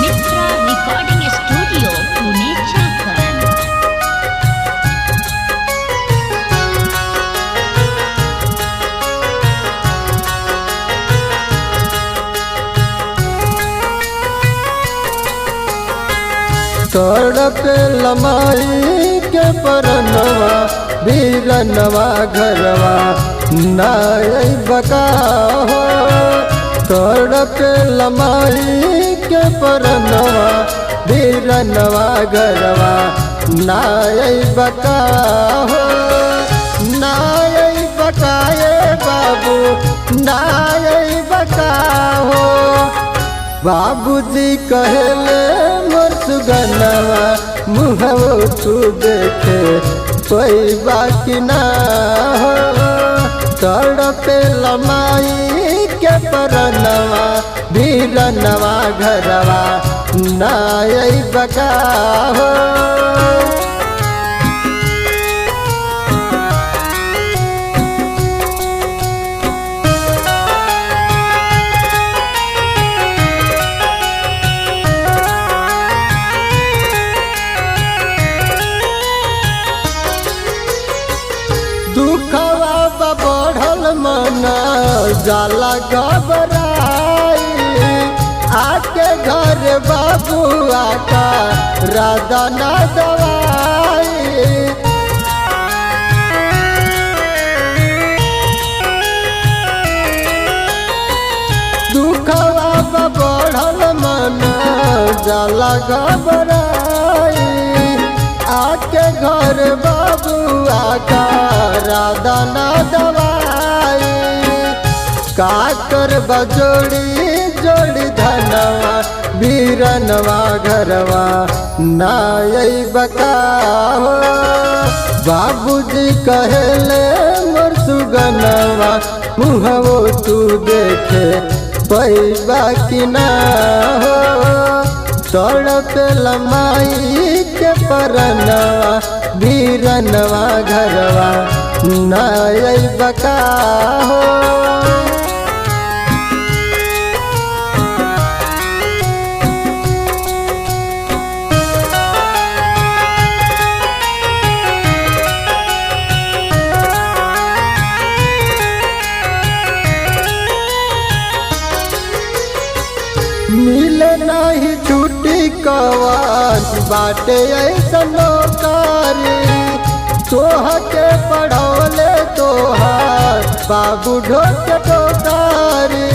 मित्रा recording studio Pune Jharkhand. तड़प लमाई के परनवा बीरनवा घरवा नाय बका हो। तड़प लमाई के परनवा बीरनवा घरवा नाय बका हो। नाय बकाए बाबू नाय बका हो। बाबूजी कहले मोर सुगनवा मुहवो तू देखे कोई बाकी ना हो। तड़पे लमाई के परनवा बीरनवा घरवा नाय बका हो। दुखवा बढ़ल मन जाला घबराई। आके घर बाबुआ का राधा ना दवाई। दुखवा बढ़ल मन जाला घबराई। आके घर बाबुआ का राधा ना दवाई। काकर बजोड़ी जोड़ी धनवा बीरनवा घरवा नाय बका हो। बाबूजी कहले मोर सुगनवा मुहवो तू देखे पैबा की ना हो। तड़प लमाई के परनवा बीरनवा घरवा नाय बका हो। मिले नहीं छुट्टी कवान बाटे ऐसा नौकारी। तोह के पढ़ौले तोहार बाबू ढोक टोकारी।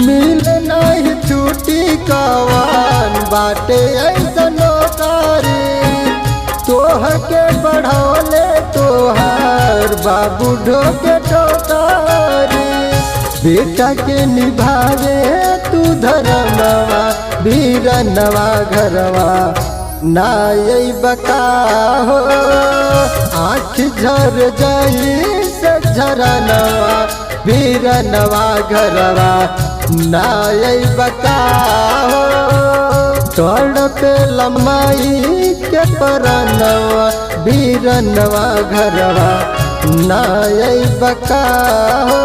मिले नहीं छुट्टी कवान बाटे ऐसा नौकारी। तोह के पढ़ौले तोहार बाबू ढोके टोकारी। बेटा के निभावे तू धरमवा बीरनवा घरवा नाय बका हो। आँख झर जाई से झरनवा बीरनवा घरवा नाय बका हो। तड़प लमाई के परनवा बीरनवा घरवा नाय बका हो।